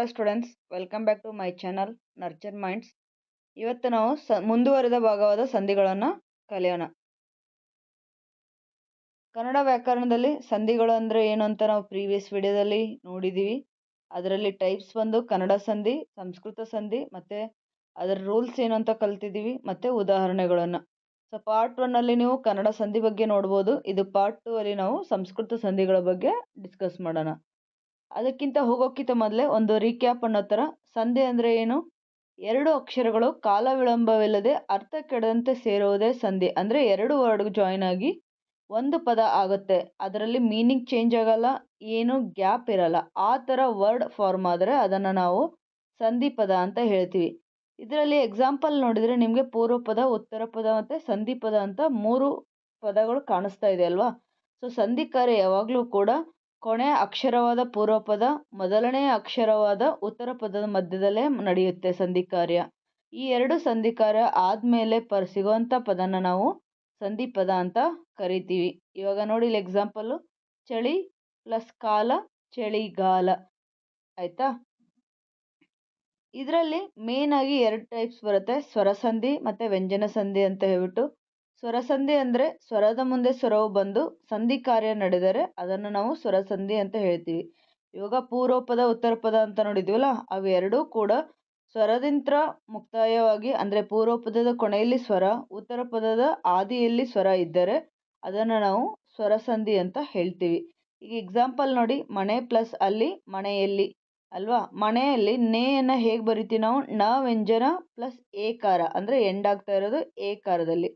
ನಮಸ್ಕಾರ students, welcome back to my channel nurture minds. ಇವತ್ತು ನಾವು ಮುಂದುವರೆದ ಭಾಗವಾದ ಸಂಧಿಗಳನ್ನು ಕಲಿಯೋಣ. ಕನ್ನಡ ವ್ಯಾಕರಣದಲ್ಲಿ ಸಂಧಿಗಳು ಅಂದರೆ ಏನು ಅಂತ ನಾವು ಪ್ರೀವಿಯಸ್ ವಿಡಿಯೋದಲ್ಲಿ ನೋಡಿದ್ದೀವಿ. ಅದರಲ್ಲಿ ಟೈಪ್ಸ್ ಬಂದು ಕನ್ನಡ ಸಂಧಿ, ಸಂಸ್ಕೃತ ಸಂಧಿ ಮತ್ತು ಅದರ ರೂಲ್ಸ್ ಏನು ಅಂತ ಕಲ್ತಿದ್ದೀವಿ ಮತ್ತು ಉದಾಹರಣೆಗಳನ್ನು. ಸೊ ಪಾರ್ಟ್ 1 ಅಲ್ಲಿ ನೀವು ಕನ್ನಡ ಸಂಧಿ ಬಗ್ಗೆ ನೋಡ್ಬೋದು. ಇದು ಪಾರ್ಟ್ 2 ಅಲ್ಲಿ ನಾವು ಸಂಸ್ಕೃತ ಸಂಧಿಗಳ ಬಗ್ಗೆ ಡಿಸ್ಕಸ್ ಮಾಡೋಣ. ಅದಕ್ಕಿಂತ ಹೋಗೋಕ್ಕಿಂತ ಮೊದಲೇ ಒಂದು ರೀಕ್ಯಾಪ್ ಅನ್ನೋ ಥರ, ಸಂಧಿ ಅಂದರೆ ಏನು? ಎರಡು ಅಕ್ಷರಗಳು ಕಾಲ ವಿಳಂಬವಿಲ್ಲದೆ ಅರ್ಥ ಕೆಡದಂತೆ ಸೇರುವುದೇ ಸಂಧಿ. ಅಂದರೆ ಎರಡು ವರ್ಡ್ ಜಾಯಿನ್ ಆಗಿ ಒಂದು ಪದ ಆಗುತ್ತೆ, ಅದರಲ್ಲಿ ಮೀನಿಂಗ್ ಚೇಂಜ್ ಆಗಲ್ಲ, ಏನು ಗ್ಯಾಪ್ ಇರಲ್ಲ. ಆ ಥರ ವರ್ಡ್ ಫಾರ್ಮ್ ಆದರೆ ಅದನ್ನು ನಾವು ಸಂಧಿ ಪದ ಅಂತ ಹೇಳ್ತೀವಿ. ಇದರಲ್ಲಿ ಎಕ್ಸಾಂಪಲ್ ನೋಡಿದರೆ ನಿಮಗೆ ಪೂರ್ವ ಪದ, ಉತ್ತರ ಪದ ಮತ್ತು ಸಂಧಿ ಪದ ಅಂತ 3 ಪದಗಳು ಕಾಣಿಸ್ತಾ ಇದೆ ಅಲ್ವಾ? ಸೊ ಸಂಧಿ ಕಾರ್ಯ ಯಾವಾಗಲೂ ಕೂಡ ಕೊನೆಯ ಅಕ್ಷರವಾದ ಪೂರ್ವ ಪದ, ಮೊದಲನೆಯ ಅಕ್ಷರವಾದ ಉತ್ತರ ಪದದ ಮಧ್ಯದಲ್ಲೇ ನಡೆಯುತ್ತೆ ಸಂಧಿ ಕಾರ್ಯ. ಈ ಎರಡು ಸಂಧಿ ಕಾರ್ಯ ಆದಮೇಲೆ ಸಿಗುವಂಥ ಪದನ ನಾವು ಸಂಧಿ ಪದ ಅಂತ ಕರಿತೀವಿ. ಇವಾಗ ನೋಡಿ ಇಲ್ಲಿ ಎಕ್ಸಾಂಪಲ್ಲು, ಚಳಿ ಪ್ಲಸ್ ಕಾಲ, ಚಳಿಗಾಲ. ಆಯಿತಾ? ಇದರಲ್ಲಿ ಮೇನ್ ಆಗಿ 2 ಟೈಪ್ಸ್ ಬರುತ್ತೆ, ಸ್ವರಸಂಧಿ ಮತ್ತು ವ್ಯಂಜನ ಸಂಧಿ ಅಂತ ಹೇಳ್ಬಿಟ್ಟು. ಸ್ವರಸಂಧಿ ಅಂದರೆ ಸ್ವರದ ಮುಂದೆ ಸ್ವರವು ಬಂದು ಸಂಧಿ ಕಾರ್ಯ ನಡೆದರೆ ಅದನ್ನು ನಾವು ಸ್ವರಸಂಧಿ ಅಂತ ಹೇಳ್ತೀವಿ. ಇವಾಗ ಪೂರ್ವ ಪದ, ಉತ್ತರ ಪದ ಅಂತ ನೋಡಿದ್ವಲ್ಲ, ಅವೆರಡೂ ಕೂಡ ಸ್ವರದಿಂದ ಮುಕ್ತಾಯವಾಗಿ, ಅಂದರೆ ಪೂರ್ವ ಪದದ ಕೊನೆಯಲ್ಲಿ ಸ್ವರ, ಉತ್ತರ ಪದದ ಆದಿಯಲ್ಲಿ ಸ್ವರ ಇದ್ದರೆ ಅದನ್ನು ನಾವು ಸ್ವರಸಂಧಿ ಅಂತ ಹೇಳ್ತೀವಿ. ಈಗ ಎಕ್ಸಾಂಪಲ್ ನೋಡಿ, ಮನೆ ಪ್ಲಸ್ ಅಲ್ಲಿ, ಮನೆಯಲ್ಲಿ ಅಲ್ವಾ? ಮನೆಯಲ್ಲಿ ನೇಯನ್ನು ಹೇಗೆ ಬರಿತೀವಿ ನಾವು? ನ ವ್ಯಂಜನ ಪ್ಲಸ್ ಏಕಾರ, ಅಂದರೆ ಎಂಡ್ ಆಗ್ತಾ ಇರೋದು ಏಕಾರದಲ್ಲಿ.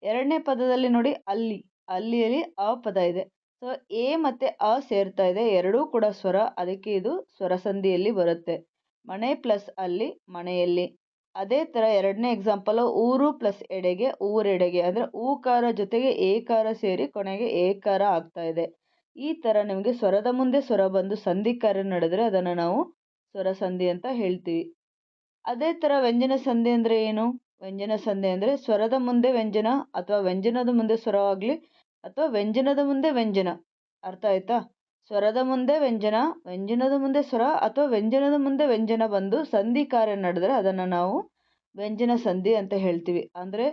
ಎರಡನೇ ಪದದಲ್ಲಿ ನೋಡಿ, ಅಲ್ಲಿ, ಅಲ್ಲಿಯಲ್ಲಿ ಅ ಪದ ಇದೆ. ಸೊ ಎ ಮತ್ತು ಅ ಸೇರ್ತಾ ಇದೆ, ಎರಡೂ ಕೂಡ ಸ್ವರ, ಅದಕ್ಕೆ ಇದು ಸ್ವರಸಂಧಿಯಲ್ಲಿ ಬರುತ್ತೆ. ಮನೆ ಪ್ಲಸ್ ಅಲ್ಲಿ, ಮನೆಯಲ್ಲಿ. ಅದೇ ಥರ ಎರಡನೇ ಎಕ್ಸಾಂಪಲು, ಊರು ಪ್ಲಸ್ ಎಡೆಗೆ, ಊರೆಡೆಗೆ, ಅಂದರೆ ಊಕಾರ ಜೊತೆಗೆ ಏಕಾರ ಸೇರಿ ಕೊನೆಗೆ ಏಕಾರ ಆಗ್ತಾ ಇದೆ. ಈ ಥರ ನಿಮಗೆ ಸ್ವರದ ಮುಂದೆ ಸ್ವರ ಬಂದು ಸಂಧಿ ಕಾರ್ಯ ನಡೆದರೆ ಅದನ್ನು ನಾವು ಸ್ವರಸಂಧಿ ಅಂತ ಹೇಳ್ತೀವಿ. ಅದೇ ಥರ ವ್ಯಂಜನ ಸಂಧಿ ಅಂದರೆ ಏನು? ವ್ಯಂಜನ ಸಂಧಿ ಅಂದರೆ ಸ್ವರದ ಮುಂದೆ ವ್ಯಂಜನ ಅಥವಾ ವ್ಯಂಜನದ ಮುಂದೆ ಸ್ವರವಾಗಲಿ ಅಥವಾ ವ್ಯಂಜನದ ಮುಂದೆ ವ್ಯಂಜನ. ಅರ್ಥ ಆಯ್ತಾ? ಸ್ವರದ ಮುಂದೆ ವ್ಯಂಜನ, ವ್ಯಂಜನದ ಮುಂದೆ ಸ್ವರ ಅಥವಾ ವ್ಯಂಜನದ ಮುಂದೆ ವ್ಯಂಜನ ಬಂದು ಸಂಧಿ ಕಾರ್ಯ ನಡೆದರೆ ಅದನ್ನು ನಾವು ವ್ಯಂಜನ ಸಂಧಿ ಅಂತ ಹೇಳ್ತೀವಿ. ಅಂದರೆ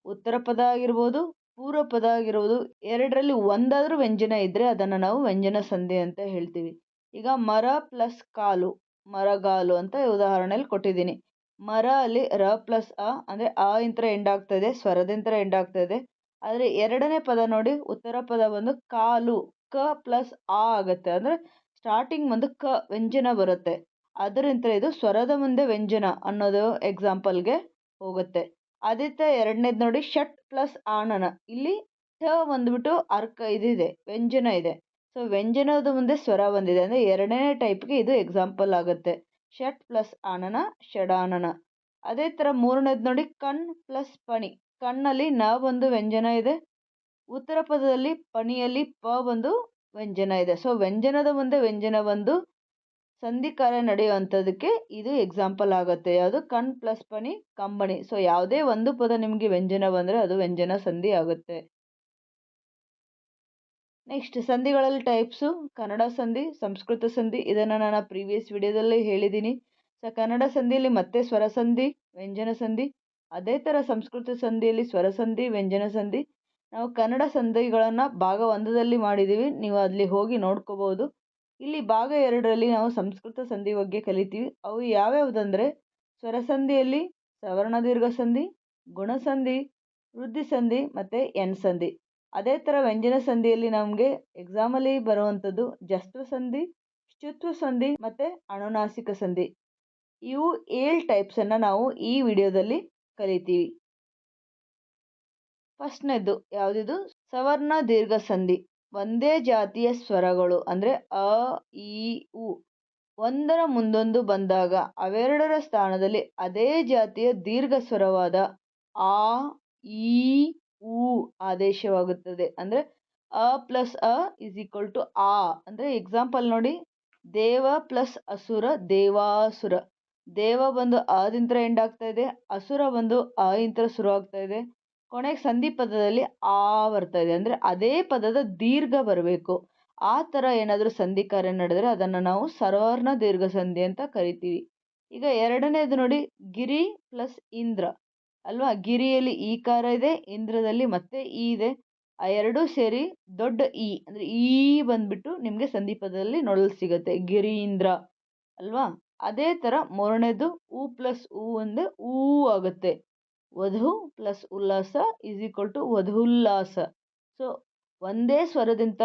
ಉತ್ತರ ಪದ ಆಗಿರ್ಬೋದು, ಪೂರ್ವ ಪದ ಆಗಿರ್ಬೋದು, ಎರಡರಲ್ಲಿ ಒಂದಾದರೂ ವ್ಯಂಜನ ಇದ್ದರೆ ಅದನ್ನು ನಾವು ವ್ಯಂಜನ ಸಂಧಿ ಅಂತ ಹೇಳ್ತೀವಿ. ಈಗ ಮರ ಪ್ಲಸ್ ಕಾಲು, ಮರಗಾಲು ಅಂತ ಉದಾಹರಣೆಯಲ್ಲಿ ಕೊಟ್ಟಿದ್ದೀನಿ. ಮರ ಅಲ್ಲಿ ರ ಪ್ಲಸ್ ಅ, ಅಂದರೆ ಆ ಇಂತ್ರ ಎಂಡ್ ಆಗ್ತಾ ಇದೆ, ಸ್ವರದಿಂತ್ರ ಎಂಡ್ ಆಗ್ತಾ ಇದೆ. ಆದರೆ ಎರಡನೇ ಪದ ನೋಡಿ, ಉತ್ತರ ಪದ ಬಂದು ಕಾಲು, ಕ ಪ್ಲಸ್ ಆ ಆಗುತ್ತೆ, ಅಂದರೆ ಸ್ಟಾರ್ಟಿಂಗ್ ಬಂದು ಕ ವ್ಯಂಜನ ಬರುತ್ತೆ, ಅದರಿಂದ ಇದು ಸ್ವರದ ಮುಂದೆ ವ್ಯಂಜನ ಅನ್ನೋದು ಎಕ್ಸಾಂಪಲ್ಗೆ ಹೋಗುತ್ತೆ. ಅದೇ ಥರ ಎರಡನೇದು ನೋಡಿ, ಷಟ್ ಪ್ಲಸ್ ಆನನ, ಇಲ್ಲಿ ಠ ಬಂದ್ಬಿಟ್ಟು ಅರ್ಕ ಇದಿದೆ, ವ್ಯಂಜನ ಇದೆ. ಸೊ ವ್ಯಂಜನದ ಮುಂದೆ ಸ್ವರ ಬಂದಿದೆ, ಅಂದರೆ ಎರಡನೇ ಟೈಪ್ಗೆ ಇದು ಎಕ್ಸಾಂಪಲ್ ಆಗುತ್ತೆ. ಷಟ್ ಪ್ಲಸ್ ಆನನ, ಷಡಾನನ. ಅದೇ ಥರ ಮೂರನೇದು ನೋಡಿ, ಕಣ್ ಪ್ಲಸ್ ಪಣಿ, ಕಣ್ಣಲ್ಲಿ ನ ಬಂದು ವ್ಯಂಜನ ಇದೆ, ಉತ್ತರ ಪದದಲ್ಲಿ ಪಣಿಯಲ್ಲಿ ಪ ಬಂದು ವ್ಯಂಜನ ಇದೆ. ಸೊ ವ್ಯಂಜನದ ಮುಂದೆ ವ್ಯಂಜನ ಬಂದು ಸಂಧಿ ಕಾರ್ಯ ನಡೆಯುವಂಥದ್ದಕ್ಕೆ ಇದು ಎಕ್ಸಾಂಪಲ್ ಆಗುತ್ತೆ. ಯಾವುದು? ಕಣ್ ಪ್ಲಸ್ ಪಣಿ, ಕಂಬಣಿ. ಸೊ ಯಾವುದೇ ಒಂದು ಪದ ನಿಮಗೆ ವ್ಯಂಜನ ಬಂದರೆ ಅದು ವ್ಯಂಜನ ಸಂಧಿ ಆಗುತ್ತೆ. ನೆಕ್ಸ್ಟ್ ಸಂಧಿಗಳಲ್ಲಿ ಟೈಪ್ಸು, ಕನ್ನಡ ಸಂಧಿ, ಸಂಸ್ಕೃತ ಸಂಧಿ. ಇದನ್ನು ನಾನು ಪ್ರೀವಿಯಸ್ ವಿಡಿಯೋದಲ್ಲಿ ಹೇಳಿದ್ದೀನಿ. ಸೊ ಕನ್ನಡ ಸಂಧಿಯಲ್ಲಿ ಮತ್ತೆ ಸ್ವರಸಂಧಿ, ವ್ಯಂಜನ ಸಂಧಿ. ಅದೇ ಥರ ಸಂಸ್ಕೃತ ಸಂಧಿಯಲ್ಲಿ ಸ್ವರಸಂಧಿ, ವ್ಯಂಜನ ಸಂಧಿ. ನಾವು ಕನ್ನಡ ಸಂಧಿಗಳನ್ನು ಭಾಗ 1ದಲ್ಲಿ ಮಾಡಿದ್ದೀವಿ, ನೀವು ಅಲ್ಲಿ ಹೋಗಿ ನೋಡ್ಕೋಬೋದು. ಇಲ್ಲಿ ಭಾಗ 2ರಲ್ಲಿ ನಾವು ಸಂಸ್ಕೃತ ಸಂಧಿ ಬಗ್ಗೆ ಕಲಿತೀವಿ. ಅವು ಯಾವ್ಯಾವುದಂದರೆ, ಸ್ವರಸಂಧಿಯಲ್ಲಿ ಸವರ್ಣ ದೀರ್ಘ ಸಂಧಿ, ಗುಣಸಂಧಿ, ವೃದ್ಧಿ ಸಂಧಿ ಮತ್ತು ಎಣ್ ಸಂಧಿ. ಅದೇ ಥರ ವ್ಯಂಜನ ಸಂಧಿಯಲ್ಲಿ ನಮಗೆ ಎಕ್ಸಾಮಲ್ಲಿ ಬರುವಂಥದ್ದು ಜಸ್ತ್ವ ಸಂಧಿ, ಶ್ಚುತ್ವ ಸಂಧಿ ಮತ್ತು ಅನುನಾಸಿಕ ಸಂಧಿ. ಇವು 7 ಟೈಪ್ಸನ್ನು ನಾವು ಈ ವಿಡಿಯೋದಲ್ಲಿ ಕಲಿತೀವಿ. ಫಸ್ಟ್ನೇದು ಯಾವುದಿದು? ಸವರ್ಣ ದೀರ್ಘ ಸಂಧಿ. ಒಂದೇ ಜಾತಿಯ ಸ್ವರಗಳು ಅಂದರೆ ಅ, ಈ, ಉ ಒಂದರ ಮುಂದೊಂದು ಬಂದಾಗ ಅವೆರಡರ ಸ್ಥಾನದಲ್ಲಿ ಅದೇ ಜಾತಿಯ ದೀರ್ಘ ಸ್ವರವಾದ ಆ, ಈ, ಉ ಆದೇಶವಾಗುತ್ತದೆ. ಅಂದರೆ ಅ ಪ್ಲಸ್ ಅ ಇಸ್ ಈಕ್ವಲ್ ಟು ಆ. ಅಂದರೆ ಎಕ್ಸಾಂಪಲ್ ನೋಡಿ, ದೇವ ಪ್ಲಸ್ ಅಸುರ, ದೇವಾಸುರ. ದೇವ ಬಂದು ಆದಿಂತ್ರ ಎಂಡ್ ಆಗ್ತಾ ಇದೆ, ಅಸುರ ಬಂದು ಆ ಇಂತ್ರ ಶುರು ಆಗ್ತಾ ಇದೆ, ಕೊನೆಗೆ ಸಂಧಿ ಪದದಲ್ಲಿ ಆ ಬರ್ತಾ ಇದೆ. ಅಂದರೆ ಅದೇ ಪದದ ದೀರ್ಘ ಬರಬೇಕು. ಆ ಥರ ಏನಾದರೂ ಸಂಧಿ ಕಾರ್ಯ ನಡೆದರೆ ಅದನ್ನು ನಾವು ಸವರ್ಣ ದೀರ್ಘ ಸಂಧಿ ಅಂತ ಕರಿತೀವಿ. ಈಗ ಎರಡನೇದು ನೋಡಿ, ಗಿರಿ ಪ್ಲಸ್ ಇಂದ್ರ ಅಲ್ವಾ. ಗಿರಿಯಲ್ಲಿ ಈಕಾರ ಇದೆ, ಇಂದ್ರದಲ್ಲಿ ಮತ್ತೆ ಈ ಇದೆ. ಆ ಎರಡೂ ಸೇರಿ ದೊಡ್ಡ ಈ ಅಂದರೆ ಈ ಬಂದ್ಬಿಟ್ಟು ನಿಮಗೆ ಸಂಧಿ ಪದದಲ್ಲಿ ನೋಡಲು ಸಿಗುತ್ತೆ, ಗಿರೀಂದ್ರ ಅಲ್ವಾ. ಅದೇ ಥರ ಮೂರನೇದು ಉ ಪ್ಲಸ್ ಉ ಅಂದರೆ ಊ ಆಗುತ್ತೆ. ವಧು ಪ್ಲಸ್ ಉಲ್ಲಾಸ ಈಸ್ ಈಕ್ವಲ್ ಟು ವಧುಲ್ಲಾಸ. ಸೊ ಒಂದೇ ಸ್ವರದಿಂದ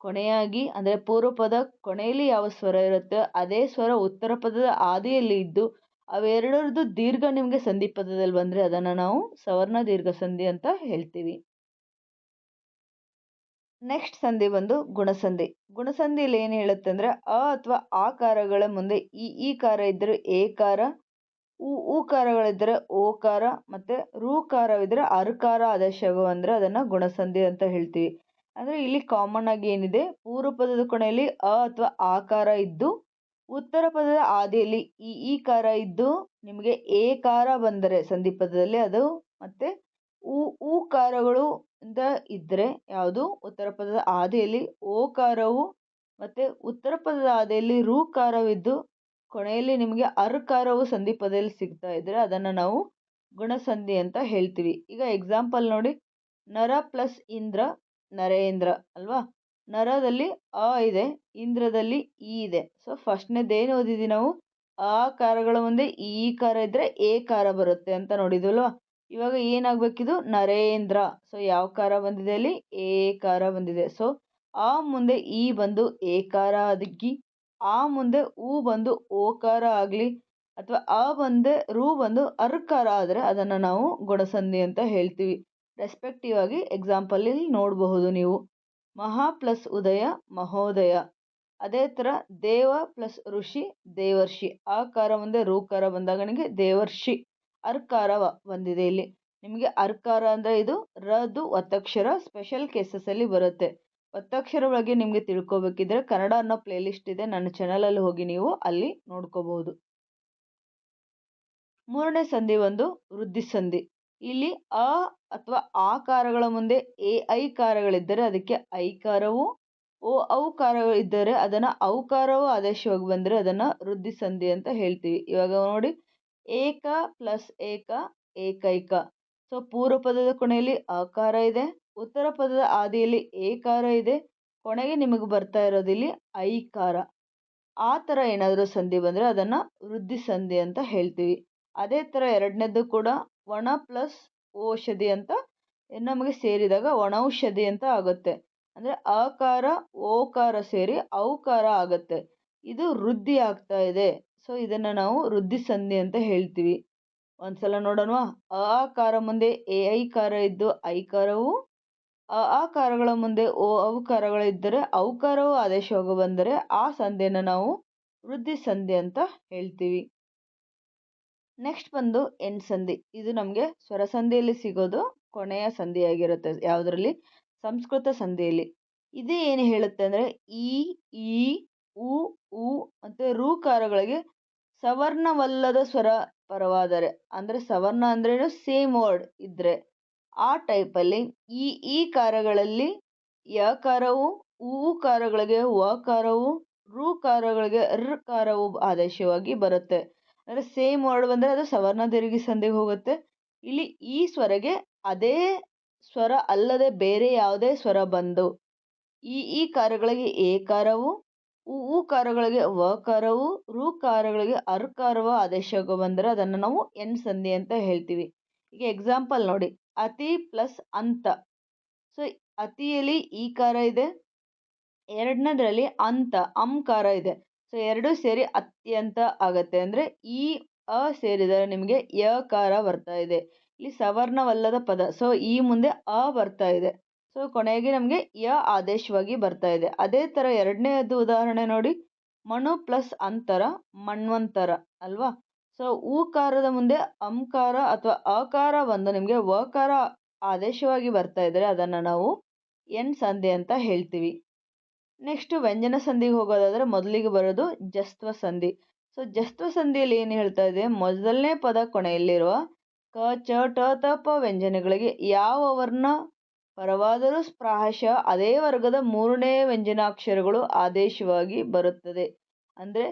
ಕೊನೆಯಾಗಿ ಅಂದರೆ ಪೂರ್ವ ಪದ ಕೊನೆಯಲ್ಲಿ ಯಾವ ಸ್ವರ ಇರುತ್ತೆ ಅದೇ ಸ್ವರ ಉತ್ತರ ಪದದ ಆದಿಯಲ್ಲಿ ಇದ್ದು ಅವೆರಡರದ್ದು ದೀರ್ಘ ನಿಮಗೆ ಸಂಧಿ ಪದದಲ್ಲಿ ಬಂದರೆ ಅದನ್ನು ನಾವು ಸವರ್ಣ ದೀರ್ಘ ಸಂಧಿ ಅಂತ ಹೇಳ್ತೀವಿ. ನೆಕ್ಸ್ಟ್ ಸಂಧಿ ಬಂದು ಗುಣಸಂಧಿ. ಗುಣಸಂಧಿಯಲ್ಲಿ ಏನು ಹೇಳುತ್ತೆ ಅಂದರೆ ಅ ಅಥವಾ ಆಕಾರಗಳ ಮುಂದೆ ಈ ಕಾರ ಇದ್ದರೆ ಏಕಾರ, ಊಕಾರಗಳಿದ್ದರೆ ಓಕಾರ ಮತ್ತು ರೂಕಾರವಿದ್ದರೆ ಅರುಕಾರ ಆದೇಶವು ಅಂದರೆ ಅದನ್ನು ಗುಣಸಂಧಿ ಅಂತ ಹೇಳ್ತೀವಿ. ಅಂದರೆ ಇಲ್ಲಿ ಕಾಮನ್ ಆಗಿ ಏನಿದೆ, ಪೂರ್ವ ಪದದ ಕೊನೆಯಲ್ಲಿ ಅ ಅಥವಾ ಆಕಾರ ಇದ್ದು ಉತ್ತರ ಪದದ ಆದಿಯಲ್ಲಿ ಈ ಕಾರ ಇದ್ದು ನಿಮಗೆ ಏಕಾರ ಬಂದರೆ ಸಂಧಿ ಪದದಲ್ಲಿ ಅದು, ಮತ್ತೆ ಊಕಾರಗಳು ಇಂದ ಇದ್ದರೆ ಯಾವುದು ಉತ್ತರ ಪದದ ಆದಿಯಲ್ಲಿ ಓಕಾರವು ಮತ್ತೆ ಉತ್ತರ ಪದದ ಆದಿಯಲ್ಲಿ ರೂಕಾರವಿದ್ದು ಕೊನೆಯಲ್ಲಿ ನಿಮಗೆ ಅರುಕಾರವು ಸಂಧಿ ಪದದಲ್ಲಿ ಸಿಗ್ತಾ ಇದ್ರೆ ಅದನ್ನು ನಾವು ಗುಣಸಂಧಿ ಅಂತ ಹೇಳ್ತೀವಿ. ಈಗ ಎಕ್ಸಾಂಪಲ್ ನೋಡಿ, ನರ ಪ್ಲಸ್ ಇಂದ್ರ ನರೇಂದ್ರ ಅಲ್ವಾ. ನರದಲ್ಲಿ ಅ ಇದೆ, ಇಂದ್ರದಲ್ಲಿ ಈ ಇದೆ. ಸೊ ಫಸ್ಟ್ನೇದೇನು ಓದಿದ್ವಿ ನಾವು, ಆ ಕಾರಗಳ ಮುಂದೆ ಈ ಕಾರ ಇದ್ರೆ ಏ ಕಾರ ಬರುತ್ತೆ ಅಂತ ನೋಡಿದ್ವಲ್ವಾ. ಇವಾಗ ಏನಾಗಬೇಕಿದು ನರೇಂದ್ರ. ಸೊ ಯಾವ ಕಾರ ಬಂದಿದೆ ಅಲ್ಲಿ, ಏ ಕಾರ ಬಂದಿದೆ. ಸೊ ಆ ಮುಂದೆ ಈ ಬಂದು ಏಕಾರ ಆಗಿ, ಆ ಮುಂದೆ ಊ ಬಂದು ಓಕಾರ ಆಗಲಿ ಅಥವಾ ಆ ಬಂದೆ ರೂ ಬಂದು ಅರ್ಕಾರ ಆದರೆ ಅದನ್ನು ನಾವು ಗುಣಸಂಧಿ ಅಂತ ಹೇಳ್ತೀವಿ. ರೆಸ್ಪೆಕ್ಟಿವ್ ಆಗಿ ಎಕ್ಸಾಂಪಲ್ ಇಲ್ಲಿ ನೋಡಬಹುದು ನೀವು. ಮಹಾ ಪ್ಲಸ್ ಉದಯ ಮಹೋದಯ. ಅದೇ ಥರ ದೇವ ಪ್ಲಸ್ ಋಷಿ ದೇವರ್ಷಿ. ಆ ಕಾರ ಮುಂದೆ ರೂಕಾರ ಬಂದಾಗ ನನಗೆ ದೇವರ್ಷಿ ಅರ್ಕಾರ ಬಂದಿದೆ ಇಲ್ಲಿ. ನಿಮಗೆ ಅರ್ಕಾರ ಅಂದರೆ ಇದು ರದು ಒತ್ತಕ್ಷರ ಸ್ಪೆಷಲ್ ಕೇಸಸಲ್ಲಿ ಬರುತ್ತೆ. ಒತ್ತಕ್ಷರ ಬಗ್ಗೆ ನಿಮಗೆ ತಿಳ್ಕೊಬೇಕಿದ್ರೆ ಕನ್ನಡ ಅನ್ನೋ ಪ್ಲೇ ಲಿಸ್ಟ್ ಇದೆ ನನ್ನ ಚಾನಲಲ್ಲಿ, ಹೋಗಿ ನೀವು ಅಲ್ಲಿ ನೋಡ್ಕೋಬಹುದು. ಮೂರನೇ ಸಂಧಿ ಒಂದು ವೃದ್ಧಿ ಸಂಧಿ. ಇಲ್ಲಿ ಅ ಅಥವಾ ಆಕಾರಗಳ ಮುಂದೆ ಐಕಾರಗಳಿದ್ದರೆ ಅದಕ್ಕೆ ಐಕಾರವು, ಔಕಾರಗಳಿದ್ದರೆ ಅದನ್ನು ಔಕಾರವು ಆದೇಶವಾಗಿ ಬಂದರೆ ಅದನ್ನು ವೃದ್ಧಿ ಸಂಧಿ ಅಂತ ಹೇಳ್ತೀವಿ. ಇವಾಗ ನೋಡಿ, ಏಕ ಪ್ಲಸ್ ಏಕ ಏಕೈಕ. ಸೊ ಪೂರ್ವ ಪದದ ಕೊನೆಯಲ್ಲಿ ಆಕಾರ ಇದೆ, ಉತ್ತರ ಪದದ ಆದಿಯಲ್ಲಿ ಏಕಾರ ಇದೆ, ಕೊನೆಗೆ ನಿಮಗೆ ಬರ್ತಾ ಇರೋದಿಲ್ಲಿ ಐಕಾರ. ಆ ಥರ ಏನಾದರೂ ಸಂಧಿ ಬಂದರೆ ಅದನ್ನು ವೃದ್ಧಿ ಸಂಧಿ ಅಂತ ಹೇಳ್ತೀವಿ. ಅದೇ ಥರ ಎರಡನೇದು ಕೂಡ ಒಣ ಪ್ಲಸ್ ಔಷಧಿ ಅಂತ ನಮಗೆ ಸೇರಿದಾಗ ಒಣೌಷಧಿ ಅಂತ ಆಗುತ್ತೆ. ಅಂದರೆ ಆಕಾರ ಓಕಾರ ಸೇರಿ ಔಕಾರ ಆಗುತ್ತೆ. ಇದು ವೃದ್ಧಿ ಆಗ್ತಾ ಇದೆ. ಸೊ ಇದನ್ನು ನಾವು ವೃದ್ಧಿ ಸಂಧಿ ಅಂತ ಹೇಳ್ತೀವಿ. ಒಂದ್ಸಲ ನೋಡೋಣ. ಆಕಾರ ಮುಂದೆ ಐಕಾರ ಇದ್ದು ಐಕಾರವು, ಆಕಾರಗಳ ಮುಂದೆ ಔಕಾರಗಳಿದ್ದರೆ ಔಕಾರವು ಆದೇಶವಾಗಿ ಬಂದರೆ ಆ ಸಂಧಿಯನ್ನು ನಾವು ವೃದ್ಧಿ ಸಂಧಿ ಅಂತ ಹೇಳ್ತೀವಿ. ನೆಕ್ಸ್ಟ್ ಬಂದು ಎಣ್ ಸಂಧಿ. ಇದು ನಮಗೆ ಸ್ವರಸಂಧಿಯಲ್ಲಿ ಸಿಗೋದು ಕೊನೆಯ ಸಂಧಿಯಾಗಿರುತ್ತೆ. ಯಾವುದರಲ್ಲಿ, ಸಂಸ್ಕೃತ ಸಂಧಿಯಲ್ಲಿ. ಇದೇ ಏನು ಹೇಳುತ್ತೆ ಅಂದರೆ ಈ ಉ ಮತ್ತು ರೂಕಾರಗಳಿಗೆ ಸವರ್ಣವಲ್ಲದ ಸ್ವರ ಪರವಾದರೆ, ಅಂದರೆ ಸವರ್ಣ ಅಂದ್ರೇನು ಸೇಮ್ ವರ್ಡ್ ಇದ್ರೆ ಆ ಟೈಪಲ್ಲಿ ಈ ಕಾರಗಳಲ್ಲಿ ಯಕಾರವು, ಊಕಾರಗಳಿಗೆ ವಕಾರವು, ಋಕಾರಗಳಿಗೆ ಋಕಾರವು ಆದೇಶವಾಗಿ ಬರುತ್ತೆ. ಅಂದರೆ ಸೇಮ್ ವರ್ಡ್ ಬಂದರೆ ಅದು ಸವರ್ಣ ದೀರ್ಘ ಸಂಧಿಗೆ ಹೋಗುತ್ತೆ. ಇಲ್ಲಿ ಈ ಸ್ವರಗೆ ಅದೇ ಸ್ವರ ಅಲ್ಲದೆ ಬೇರೆ ಯಾವುದೇ ಸ್ವರ ಬಂದು ಈ ಕಾರಗಳಿಗೆ ಏಕಾರವು, ಊಕಾರಗಳಿಗೆ ವಕಾರವು, ಋಕಾರಗಳಿಗೆ ಅರ್ಕಾರವು ಆದೇಶವಾಗಿ ಬಂದರೆ ಅದನ್ನು ನಾವು ಎಣ್ ಸಂಧಿ ಅಂತ ಹೇಳ್ತೀವಿ. ಈಗ ಎಕ್ಸಾಂಪಲ್ ನೋಡಿ, ಅತಿ ಪ್ಲಸ್ ಅಂತ. ಸೊ ಅತಿಯಲ್ಲಿ ಈ ಕಾರ ಇದೆ, ಎರಡನೇದ್ರಲ್ಲಿ ಅಂತ ಅಂಕಾರ ಇದೆ. ಸೊ ಎರಡು ಸೇರಿ ಅತ್ಯಂತ ಆಗತ್ತೆ. ಅಂದರೆ ಈ ಅ ಸೇರಿದರೆ ನಿಮಗೆ ಯಕಾರ ಬರ್ತಾ ಇದೆ. ಇಲ್ಲಿ ಸವರ್ಣವಲ್ಲದ ಪದ. ಸೊ ಈ ಮುಂದೆ ಅ ಬರ್ತಾ ಇದೆ. ಸೊ ಕೊನೆಗೆ ನಮಗೆ ಯ ಆದೇಶವಾಗಿ ಬರ್ತಾ ಇದೆ. ಅದೇ ಥರ ಎರಡನೇದು ಉದಾಹರಣೆ ನೋಡಿ, ಮಣು ಪ್ಲಸ್ ಅಂತರ ಮಣ್ವಂತರ ಅಲ್ವಾ. ಸೊ ಊಕಾರದ ಮುಂದೆ ಅಂಕಾರ ಅಥವಾ ಅಕಾರ ಬಂದು ನಿಮಗೆ ವಕಾರ ಆದೇಶವಾಗಿ ಬರ್ತಾ ಇದ್ದರೆ ಅದನ್ನು ನಾವು ಎಣ್ ಸಂಧಿ ಅಂತ ಹೇಳ್ತೀವಿ. ನೆಕ್ಸ್ಟ್ ವ್ಯಂಜನ ಸಂಧಿಗೆ ಹೋಗೋದಾದರೆ ಮೊದಲಿಗೆ ಬರೋದು ಜಸ್ತ್ವ ಸಂಧಿ. ಸೊ ಜಸ್ತ್ವ ಸಂಧಿಯಲ್ಲಿ ಏನು ಹೇಳ್ತಾ ಇದೆ, ಮೊದಲನೇ ಪದ ಕೊನೆಯಲ್ಲಿರುವ ಕ ಚ ಟ ತ ಪ ವ್ಯಂಜನಗಳಿಗೆ ಯಾವ ವರ್ಣ ಪರವಾದರೂ ಪ್ರಾಯಶಃ ಅದೇ ವರ್ಗದ ಮೂರನೇ ವ್ಯಂಜನಾಕ್ಷರಗಳು ಆದೇಶವಾಗಿ ಬರುತ್ತದೆ. ಅಂದ್ರೆ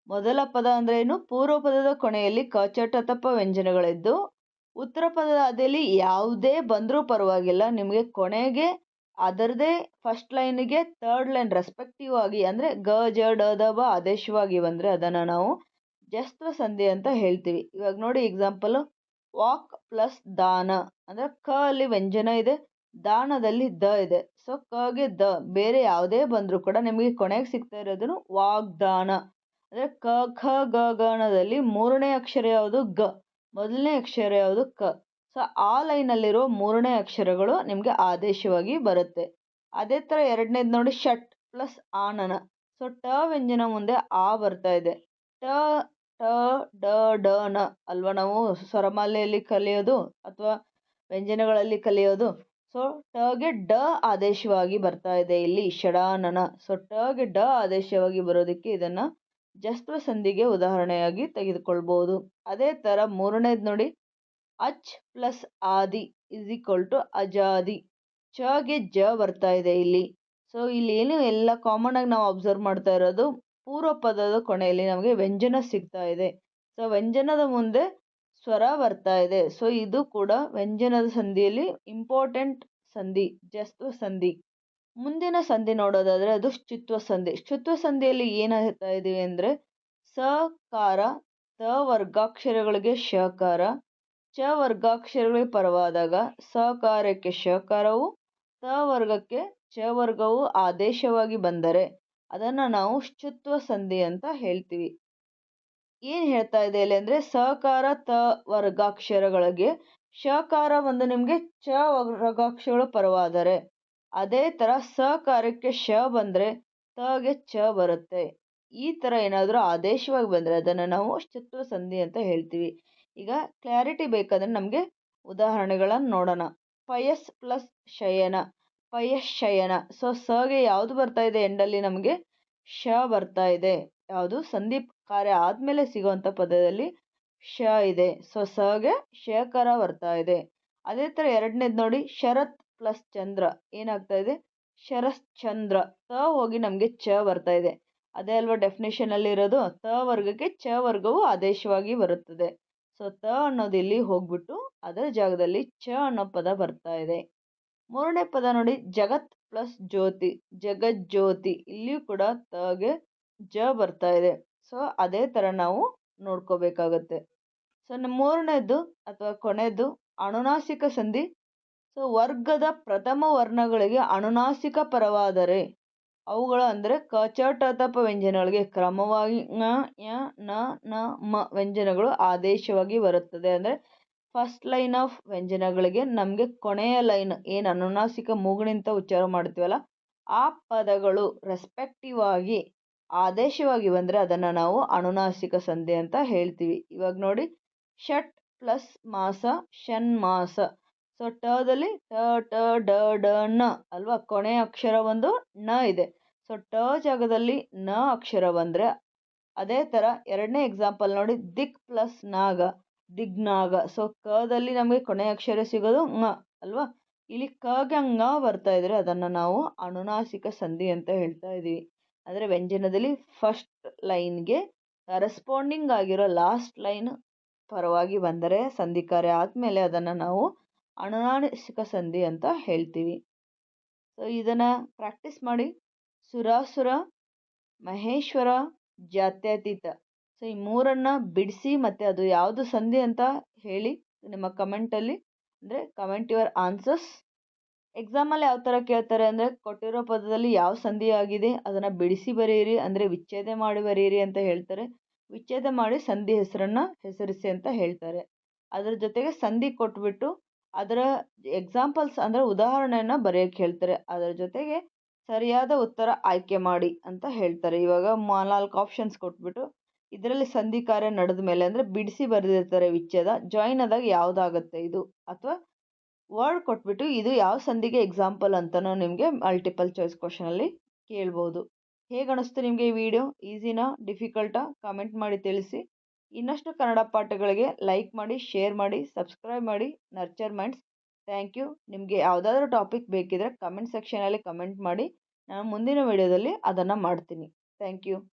ಮೊದಲ ಪದ ಅಂದ್ರೆ ಏನು, ಪೂರ್ವ ಪದದ ಕೊನೆಯಲ್ಲಿ ಕಚಟತಪ ವ್ಯಂಜನಗಳಿದ್ದು ಉತ್ತರ ಪದದ ಅದಿಯಲ್ಲಿ ಯಾವುದೇ ಬಂದರೂ ಪರವಾಗಿಲ್ಲ, ನಿಮಗೆ ಕೊನೆಗೆ ಅದರದೇ ಫಸ್ಟ್ ಲೈನ್ಗೆ ಥರ್ಡ್ ಲೈನ್ ರೆಸ್ಪೆಕ್ಟಿವ್ ಆಗಿ ಅಂದ್ರೆ ಗ ಜ ಡ ದ ಬ ಆದೇಶವಾಗಿ ಬಂದ್ರೆ ಅದನ್ನ ನಾವು ಜಸ್ತ್ವ ಸಂಧಿ ಅಂತ ಹೇಳ್ತೀವಿ. ಇವಾಗ ನೋಡಿ ಎಕ್ಸಾಂಪಲ್, ವಾಕ್ ಪ್ಲಸ್ ದಾನ ಅಂದ್ರೆ ಕ ಅಲ್ಲಿ ವ್ಯಂಜನ ಇದೆ, ದಾನದಲ್ಲಿ ದ ಇದೆ. ಸೊ ಕಗೆ ದ ಬೇರೆ ಯಾವುದೇ ಬಂದರೂ ಕೂಡ ನಿಮಗೆ ಕೊನೆಗೆ ಸಿಗ್ತಾ ಇರೋದನ್ನು ವಾಗ್ದಾನ. ಅಂದ್ರೆ ಕ ಖ ಗ ಗಣದಲ್ಲಿ ಮೂರನೇ ಅಕ್ಷರ ಯಾವುದು ಗ, ಮೊದಲನೇ ಅಕ್ಷರ ಯಾವುದು ಕ. ಸೊ ಆ ಲೈನಲ್ಲಿರೋ ಮೂರನೇ ಅಕ್ಷರಗಳು ನಿಮಗೆ ಆದೇಶವಾಗಿ ಬರುತ್ತೆ. ಅದೇ ಥರ ಎರಡನೇದು ನೋಡಿ, ಷಟ್ ಪ್ಲಸ್ ಆನನ. ಸೊ ಟ ವ್ಯಂಜನ ಮುಂದೆ ಆ ಬರ್ತಾ ಇದೆ. ಟ ಟ ಡ ಡ ನ ಅಲ್ವಾ ನಾವು ಸ್ವರಮಾಲೆಯಲ್ಲಿ ಕಲಿಯೋದು ಅಥವಾ ವ್ಯಂಜನಗಳಲ್ಲಿ ಕಲಿಯೋದು. ಸೊ ಟಗೆ ಡ ಆದೇಶವಾಗಿ ಬರ್ತಾ ಇದೆ ಇಲ್ಲಿ ಷಡಾನನ. ಸೊ ಟಗೆ ಡ ಆದೇಶವಾಗಿ ಬರೋದಕ್ಕೆ ಇದನ್ನ ಜಸ್ತ್ವ ಸಂಧಿಗೆ ಉದಾಹರಣೆಯಾಗಿ ತೆಗೆದುಕೊಳ್ಬಹುದು. ಅದೇ ತರ ಮೂರನೇದು ನೋಡಿ, ಅಚ್ plus Adi is equal to ಅಜಾದಿ. ಚಗೆ ಜ ಬರ್ತಾ ಇದೆ ಇಲ್ಲಿ. ಸೊ ಇಲ್ಲಿ ಏನು ಎಲ್ಲ ಕಾಮನ್ ಆಗಿ ನಾವು ಅಬ್ಸರ್ವ್ ಮಾಡ್ತಾ ಇರೋದು, ಪೂರ್ವ ಪದದ ಕೊನೆಯಲ್ಲಿ ನಮಗೆ ವ್ಯಂಜನ ಸಿಗ್ತಾ ಇದೆ. ಸೊ ವ್ಯಂಜನದ ಮುಂದೆ ಸ್ವರ ಬರ್ತಾ ಇದೆ. ಸೊ ಇದು ಕೂಡ ವ್ಯಂಜನದ ಸಂಧಿಯಲ್ಲಿ ಇಂಪಾರ್ಟೆಂಟ್ ಸಂಧಿ, ಜಸ್ತ್ವ ಸಂಧಿ. ಮುಂದಿನ ಸಂಧಿ ನೋಡೋದಾದ್ರೆ ಅದು ಶ್ಚುತ್ವ ಸಂಧಿ. ಶ್ಚುತ್ವ ಸಂಧಿಯಲ್ಲಿ ಏನ್ ಹೇಳ್ತಾ ಇದೀವಿ ಅಂದ್ರೆ, ಸಕಾರ ತ ವರ್ಗಾಕ್ಷರಗಳಿಗೆ ಶಕಾರ, ಚ ವರ್ಗಾಕ್ಷರಗಳಿಗೆ ಪರವಾದಾಗ ಸಕಾರಕ್ಕೆ ಶಕಾರವು, ತ ವರ್ಗಕ್ಕೆ ಚ ವರ್ಗವು ಆದೇಶವಾಗಿ ಬಂದರೆ ಅದನ್ನ ನಾವು ಶ್ಚುತ್ವ ಸಂಧಿ ಅಂತ ಹೇಳ್ತೀವಿ. ಏನ್ ಹೇಳ್ತಾ ಇದೆ ಇಲ್ಲಿ ಅಂದ್ರೆ, ಸಕಾರ ತ ವರ್ಗಾಕ್ಷರಗಳಿಗೆ ಶಕಾರ ಒಂದು ನಿಮ್ಗೆ ಚ ವರ್ಗಾಕ್ಷರಗಳು ಪರವಾದರೆ, ಅದೇ ತರ ಸಕಾರಕ್ಕೆ ಶ ಬಂದ್ರೆ ತಗೆ ಚ ಬರುತ್ತೆ. ಈ ತರ ಏನಾದರೂ ಆದೇಶವಾಗಿ ಬಂದ್ರೆ ಅದನ್ನ ನಾವು ಶ್ಚುತ್ವ ಸಂಧಿ ಅಂತ ಹೇಳ್ತೀವಿ. ಈಗ ಕ್ಲಾರಿಟಿ ಬೇಕಾದ್ರೆ ನಮಗೆ ಉದಾಹರಣೆಗಳನ್ನ ನೋಡೋಣ. ಪಯಸ್ ಪ್ಲಸ್ ಶಯನ, ಪಯಶಯನ. ಸೊ ಸಗೆ ಯಾವುದು ಬರ್ತಾ ಇದೆ ಎಂಡಲ್ಲಿ ನಮಗೆ ಶ ಬರ್ತಾ ಇದೆ. ಯಾವುದು ಸಂಧಿ ಕಾರ್ಯ ಆದ್ಮೇಲೆ ಸಿಗುವಂತ ಪದದಲ್ಲಿ ಶ ಇದೆ. ಸೊ ಸಗೆ ಶಕಾರ ಬರ್ತಾ ಇದೆ. ಅದೇ ತರ ಎರಡನೇದು ನೋಡಿ, ಶರತ್ ಪ್ಲಸ್ ಚಂದ್ರ ಏನಾಗ್ತಾ ಇದೆ, ಶರಶ್ಚಂದ್ರ. ತ ಹೋಗಿ ನಮ್ಗೆ ಚ ಬರ್ತಾ ಇದೆ. ಅದೇ ಅಲ್ವಾ ಡೆಫಿನೇಷನ್ ಅಲ್ಲಿ ಇರೋದು, ತ ವರ್ಗಕ್ಕೆ ಚ ವರ್ಗವು ಆದೇಶವಾಗಿ ಬರುತ್ತದೆ. ಸೊ ತ ಅನ್ನೋದು ಇಲ್ಲಿ ಹೋಗ್ಬಿಟ್ಟು ಅದರ ಜಾಗದಲ್ಲಿ ಚ ಅನ್ನೋ ಪದ ಬರ್ತಾ ಇದೆ. ಮೂರನೇ ಪದ ನೋಡಿ, ಜಗತ್ ಪ್ಲಸ್ ಜ್ಯೋತಿ, ಜಗಜ್ಯೋತಿ. ಇಲ್ಲಿಯೂ ಕೂಡ ತಗೆ ಜ ಬರ್ತಾ ಇದೆ. ಸೊ ಅದೇ ತರ ನಾವು ನೋಡ್ಕೋಬೇಕಾಗತ್ತೆ. ಸೊ ಮೂರನೇದು ಅಥವಾ ಕೊನೆಯದು ಅನುನಾಸಿಕ ಸಂಧಿ. ಸೊ ವರ್ಗದ ಪ್ರಥಮ ವರ್ಣಗಳಿಗೆ ಅನುನಾಸಿಕ ಪರವಾದರೆ ಅವುಗಳು ಅಂದರೆ ಕ ಚ ಟ ತ ಪ ವ್ಯಂಜನಗಳಿಗೆ ಕ್ರಮವಾಗಿ ಞ ಯ ನ ನ ಮ ವ್ಯಂಜನಗಳು ಆದೇಶವಾಗಿ ಬರುತ್ತದೆ. ಅಂದರೆ ಫಸ್ಟ್ ಲೈನ್ ಆಫ್ ವ್ಯಂಜನಗಳಿಗೆ ನಮಗೆ ಕೊನೆಯ ಲೈನ್ ಏನು ಅನುನಾಸಿಕ ಮೂಗುಣಿಂತ ಉಚ್ಚಾರ ಮಾಡ್ತೀವಲ್ಲ ಆ ಪದಗಳು ರೆಸ್ಪೆಕ್ಟಿವ್ ಆಗಿ ಆದೇಶವಾಗಿ ಬಂದರೆ ಅದನ್ನು ನಾವು ಅನುನಾಸಿಕ ಸಂಧಿ ಅಂತ ಹೇಳ್ತೀವಿ. ಇವಾಗ ನೋಡಿ, ಷಟ್ ಪ್ಲಸ್ ಮಾಸ ಷಣ್ಮಾಸ. ಸೊ ಟದಲ್ಲಿ ಟ ಟ ಡ ಡ ನ ಅಲ್ವಾ, ಕೊನೆಯ ಅಕ್ಷರ ಒಂದು ನ ಇದೆ. ಸೊ ಟ ಜಾಗದಲ್ಲಿ ನ ಅಕ್ಷರ ಬಂದ್ರೆ, ಅದೇ ತರ ಎರಡನೇ ಎಕ್ಸಾಂಪಲ್ ನೋಡಿ, ದಿಕ್ ಪ್ಲಸ್ ನಾಗ, ದಿಗ್ನಾಗ. ಸೊ ಕದಲ್ಲಿ ನಮಗೆ ಕೊನೆಯ ಅಕ್ಷರ ಸಿಗೋದು ಂಗ ಅಲ್ವಾ, ಇಲ್ಲಿ ಕಗೆ ಂಗ ಬರ್ತಾ ಇದ್ರೆ ಅದನ್ನ ನಾವು ಅನುನಾಸಿಕ ಸಂಧಿ ಅಂತ ಹೇಳ್ತಾ ಇದೀವಿ. ಅಂದ್ರೆ ವ್ಯಂಜನದಲ್ಲಿ ಫಸ್ಟ್ ಲೈನ್ಗೆ ಕರೆಸ್ಪಾಂಡಿಂಗ್ ಆಗಿರೋ ಲಾಸ್ಟ್ ಲೈನ್ ಪರವಾಗಿ ಬಂದರೆ ಸಂಧಿ ಕಾರ್ಯ ಆದ್ಮೇಲೆ ಅದನ್ನ ನಾವು ಅನುನಾಸಿಕ ಸಂಧಿ ಅಂತ ಹೇಳ್ತೀವಿ. ಸೊ ಇದನ್ನ ಪ್ರಾಕ್ಟೀಸ್ ಮಾಡಿ. ಸುರಾಸುರ, ಮಹೇಶ್ವರ, ಜಾತ್ಯತೀತ. ಸೊ ಈ ಮೂರನ್ನ ಬಿಡಿಸಿ ಮತ್ತೆ ಅದು ಯಾವುದು ಸಂಧಿ ಅಂತ ಹೇಳಿ ನಿಮ್ಮ ಕಮೆಂಟಲ್ಲಿ, ಅಂದರೆ ಕಮೆಂಟ್ ಯುವರ್ ಆನ್ಸರ್ಸ್. ಎಕ್ಸಾಮಲ್ಲಿ ಯಾವ ಥರ ಕೇಳ್ತಾರೆ ಅಂದರೆ, ಕೊಟ್ಟಿರೋ ಪದದಲ್ಲಿ ಯಾವ ಸಂಧಿ ಆಗಿದೆ ಅದನ್ನು ಬಿಡಿಸಿ ಬರೆಯಿರಿ, ಅಂದರೆ ವಿಚ್ಛೇದ ಮಾಡಿ ಬರೆಯಿರಿ ಅಂತ ಹೇಳ್ತಾರೆ. ವಿಚ್ಛೇದ ಮಾಡಿ ಸಂಧಿ ಹೆಸರನ್ನು ಹೆಸರಿಸಿ ಅಂತ ಹೇಳ್ತಾರೆ. ಅದರ ಜೊತೆಗೆ ಸಂಧಿ ಕೊಟ್ಬಿಟ್ಟು ಅದರ ಎಕ್ಸಾಂಪಲ್ಸ್ ಅಂದರೆ ಉದಾಹರಣೆಯನ್ನು ಬರೆಯೋಕ್ಕೆ ಹೇಳ್ತಾರೆ. ಅದರ ಜೊತೆಗೆ ಸರಿಯಾದ ಉತ್ತರ ಆಯ್ಕೆ ಮಾಡಿ ಅಂತ ಹೇಳ್ತಾರೆ. ಇವಾಗ 4 ಆಪ್ಷನ್ಸ್ ಕೊಟ್ಬಿಟ್ಟು ಇದರಲ್ಲಿ ಸಂಧಿ ಕಾರ್ಯ ನಡೆದ ಮೇಲೆ ಅಂದರೆ ಬಿಡಿಸಿ ಬರೆದಿರ್ತಾರೆ ವಿಚ್ಛೇದ, ಜಾಯಿನ್ ಆದಾಗ ಯಾವುದಾಗುತ್ತೆ ಇದು, ಅಥವಾ ವರ್ಡ್ ಕೊಟ್ಬಿಟ್ಟು ಇದು ಯಾವ ಸಂಧಿಗೆ ಎಕ್ಸಾಂಪಲ್ ಅಂತಲೂ ನಿಮಗೆ ಮಲ್ಟಿಪಲ್ ಚಾಯ್ಸ್ ಕ್ವಶನಲ್ಲಿ ಕೇಳ್ಬೋದು. ಹೇಗೆ ಅನಿಸ್ತು ನಿಮಗೆ ಈ ವಿಡಿಯೋ? ಈಸಿನಾ ಡಿಫಿಕಲ್ಟಾ? ಕಮೆಂಟ್ ಮಾಡಿ ತಿಳಿಸಿ. ಇನ್ನಷ್ಟು ಕನ್ನಡ ಪಾಠಗಳಿಗೆ ಲೈಕ್ ಮಾಡಿ, ಶೇರ್ ಮಾಡಿ, ಸಬ್ಸ್ಕ್ರೈಬ್ ಮಾಡಿ ನರ್ಚರ್ ಮೈಂಡ್ಸ್ ಥ್ಯಾಂಕ್ ಯು. ನಿಮಗೆ ಯಾವುದಾದ್ರೂ ಟಾಪಿಕ್ ಬೇಕಿದ್ರೆ ಕಮೆಂಟ್ ಸೆಕ್ಷನಲ್ಲಿ ಕಮೆಂಟ್ ಮಾಡಿ. ನಾನು ಮುಂದಿನ ವಿಡಿಯೋದಲ್ಲಿ ಅದನ್ನು ಮಾಡ್ತೀನಿ. Thank you.